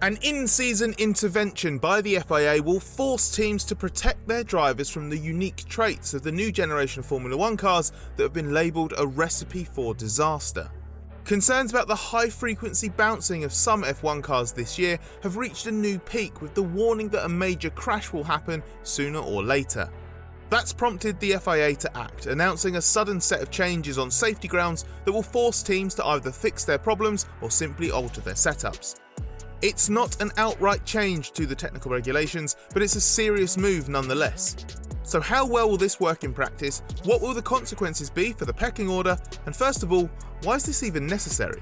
An in-season intervention by the FIA will force teams to protect their drivers from the unique traits of the new generation Formula 1 cars that have been labelled a recipe for disaster. Concerns about the high-frequency bouncing of some F1 cars this year have reached a new peak, with the warning that a major crash will happen sooner or later. That's prompted the FIA to act, announcing a sudden set of changes on safety grounds that will force teams to either fix their problems or simply alter their setups. It's not an outright change to the technical regulations, but it's a serious move nonetheless. So how well will this work in practice? What will the consequences be for the pecking order? And first of all, why is this even necessary?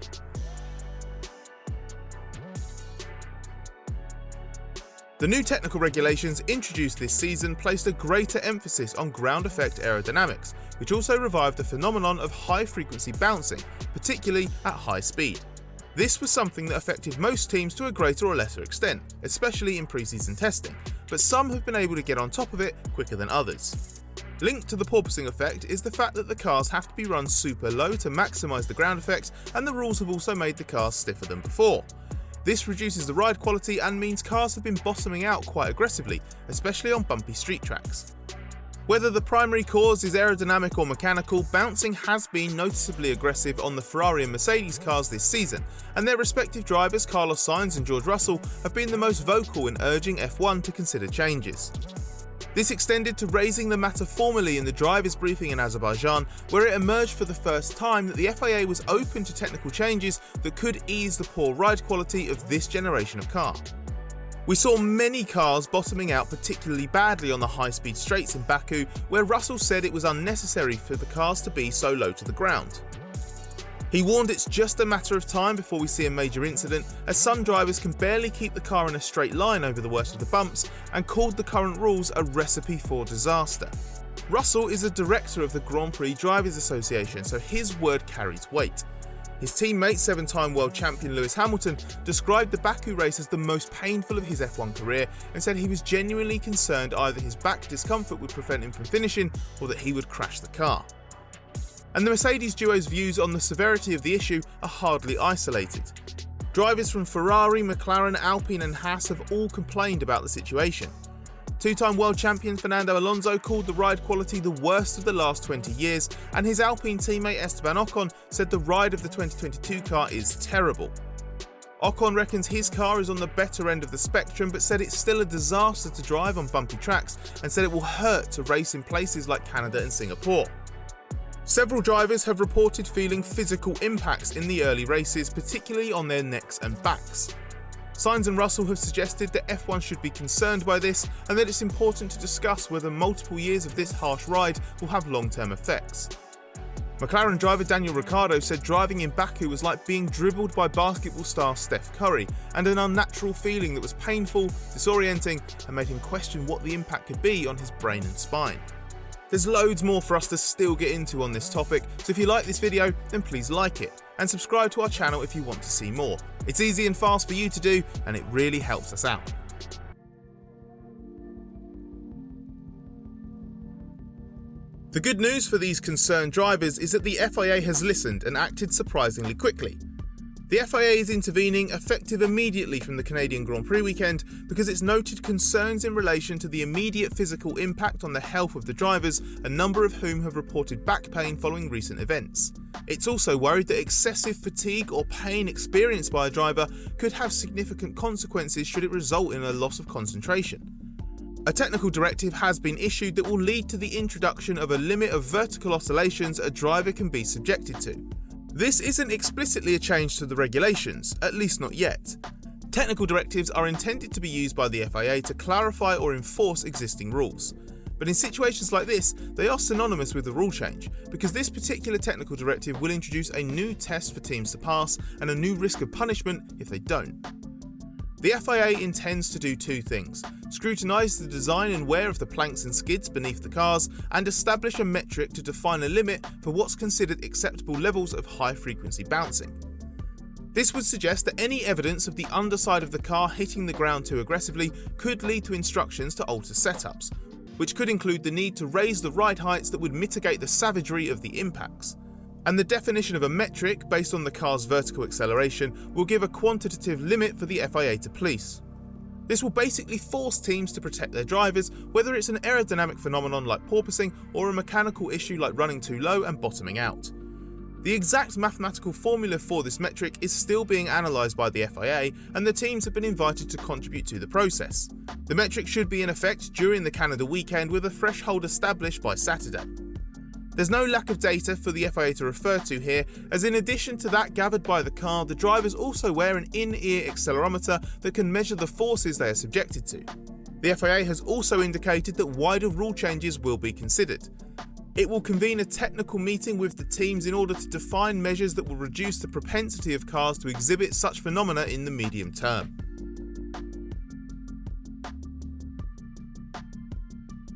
The new technical regulations introduced this season placed a greater emphasis on ground effect aerodynamics, which also revived the phenomenon of high-frequency bouncing, particularly at high speed. This was something that affected most teams to a greater or lesser extent, especially in pre-season testing, but some have been able to get on top of it quicker than others. Linked to the porpoising effect is the fact that the cars have to be run super low to maximise the ground effect, and the rules have also made the cars stiffer than before. This reduces the ride quality and means cars have been bottoming out quite aggressively, especially on bumpy street tracks. Whether the primary cause is aerodynamic or mechanical, bouncing has been noticeably aggressive on the Ferrari and Mercedes cars this season, and their respective drivers Carlos Sainz and George Russell have been the most vocal in urging F1 to consider changes. This extended to raising the matter formally in the drivers' briefing in Azerbaijan, where it emerged for the first time that the FIA was open to technical changes that could ease the poor ride quality of this generation of car. We saw many cars bottoming out particularly badly on the high-speed straights in Baku, where Russell said it was unnecessary for the cars to be so low to the ground. He warned it's just a matter of time before we see a major incident, as some drivers can barely keep the car in a straight line over the worst of the bumps, and called the current rules a recipe for disaster. Russell is a director of the Grand Prix Drivers Association, so his word carries weight. His teammate, 7-time world champion Lewis Hamilton, described the Baku race as the most painful of his F1 career and said he was genuinely concerned either his back discomfort would prevent him from finishing or that he would crash the car. And the Mercedes duo's views on the severity of the issue are hardly isolated. Drivers from Ferrari, McLaren, Alpine and Haas have all complained about the situation. Two-time world champion Fernando Alonso called the ride quality the worst of the last 20 years, and his Alpine teammate Esteban Ocon said the ride of the 2022 car is terrible. Ocon reckons his car is on the better end of the spectrum, but said it's still a disaster to drive on bumpy tracks, and said it will hurt to race in places like Canada and Singapore. Several drivers have reported feeling physical impacts in the early races, particularly on their necks and backs. Sainz and Russell have suggested that F1 should be concerned by this, and that it's important to discuss whether multiple years of this harsh ride will have long-term effects. McLaren driver Daniel Ricciardo said driving in Baku was like being dribbled by basketball star Steph Curry, and an unnatural feeling that was painful, disorienting, and made him question what the impact could be on his brain and spine. There's loads more for us to still get into on this topic, so if you like this video, then please like it, and subscribe to our channel if you want to see more. It's easy and fast for you to do, and it really helps us out. The good news for these concerned drivers is that the FIA has listened and acted surprisingly quickly. The FIA is intervening effective immediately from the Canadian Grand Prix weekend because it's noted concerns in relation to the immediate physical impact on the health of the drivers, a number of whom have reported back pain following recent events. It's also worried that excessive fatigue or pain experienced by a driver could have significant consequences should it result in a loss of concentration. A technical directive has been issued that will lead to the introduction of a limit of vertical oscillations a driver can be subjected to. This isn't explicitly a change to the regulations, at least not yet. Technical directives are intended to be used by the FIA to clarify or enforce existing rules. But in situations like this, they are synonymous with the rule change, because this particular technical directive will introduce a new test for teams to pass and a new risk of punishment if they don't. The FIA intends to do two things: scrutinise the design and wear of the planks and skids beneath the cars, and establish a metric to define a limit for what's considered acceptable levels of high-frequency bouncing. This would suggest that any evidence of the underside of the car hitting the ground too aggressively could lead to instructions to alter setups, which could include the need to raise the ride heights that would mitigate the savagery of the impacts. And the definition of a metric based on the car's vertical acceleration will give a quantitative limit for the FIA to police. This will basically force teams to protect their drivers, whether it's an aerodynamic phenomenon like porpoising or a mechanical issue like running too low and bottoming out. The exact mathematical formula for this metric is still being analysed by the FIA, and the teams have been invited to contribute to the process. The metric should be in effect during the Canada weekend, with a threshold established by Saturday. There's no lack of data for the FIA to refer to here, as in addition to that gathered by the car, the drivers also wear an in-ear accelerometer that can measure the forces they are subjected to. The FIA has also indicated that wider rule changes will be considered. It will convene a technical meeting with the teams in order to define measures that will reduce the propensity of cars to exhibit such phenomena in the medium term.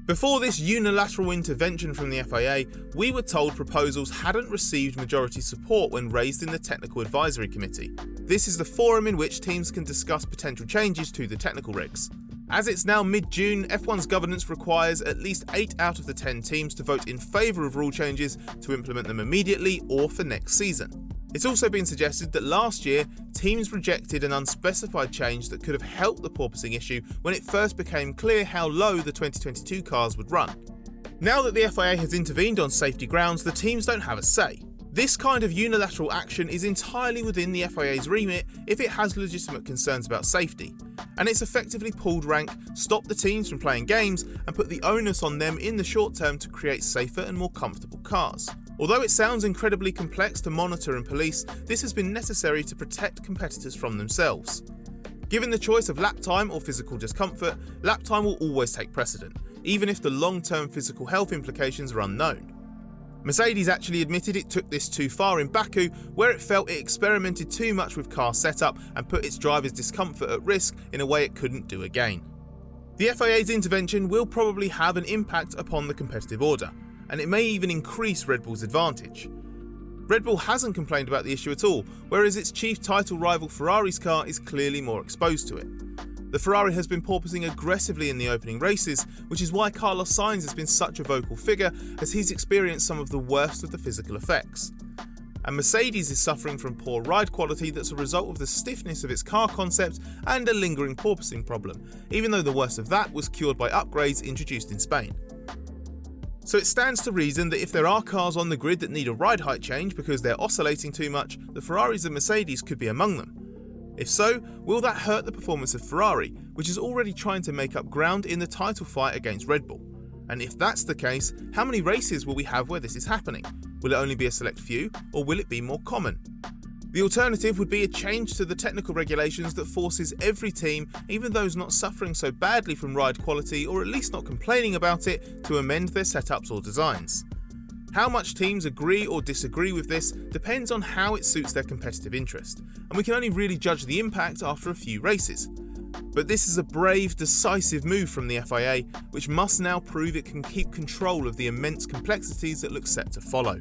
Before this unilateral intervention from the FIA, we were told proposals hadn't received majority support when raised in the Technical Advisory Committee. This is the forum in which teams can discuss potential changes to the technical regs. As it's now mid-June, F1's governance requires at least 8 out of the 10 teams to vote in favour of rule changes to implement them immediately or for next season. It's also been suggested that last year, teams rejected an unspecified change that could have helped the porpoising issue when it first became clear how low the 2022 cars would run. Now that the FIA has intervened on safety grounds, the teams don't have a say. This kind of unilateral action is entirely within the FIA's remit if it has legitimate concerns about safety, and it's effectively pulled rank, stopped the teams from playing games, and put the onus on them in the short term to create safer and more comfortable cars. Although it sounds incredibly complex to monitor and police, this has been necessary to protect competitors from themselves. Given the choice of lap time or physical discomfort, lap time will always take precedent, even if the long-term physical health implications are unknown. Mercedes actually admitted it took this too far in Baku, where it felt it experimented too much with car setup and put its drivers' discomfort at risk in a way it couldn't do again. The FIA's intervention will probably have an impact upon the competitive order, and it may even increase Red Bull's advantage. Red Bull hasn't complained about the issue at all, whereas its chief title rival Ferrari's car is clearly more exposed to it. The Ferrari has been porpoising aggressively in the opening races, which is why Carlos Sainz has been such a vocal figure, as he's experienced some of the worst of the physical effects. And Mercedes is suffering from poor ride quality that's a result of the stiffness of its car concept and a lingering porpoising problem, even though the worst of that was cured by upgrades introduced in Spain. So it stands to reason that if there are cars on the grid that need a ride height change because they're oscillating too much, the Ferraris and Mercedes could be among them. If so, will that hurt the performance of Ferrari, which is already trying to make up ground in the title fight against Red Bull? And if that's the case, how many races will we have where this is happening? Will it only be a select few, or will it be more common? The alternative would be a change to the technical regulations that forces every team, even those not suffering so badly from ride quality or at least not complaining about it, to amend their setups or designs. How much teams agree or disagree with this depends on how it suits their competitive interest, and we can only really judge the impact after a few races. But this is a brave, decisive move from the FIA, which must now prove it can keep control of the immense complexities that look set to follow.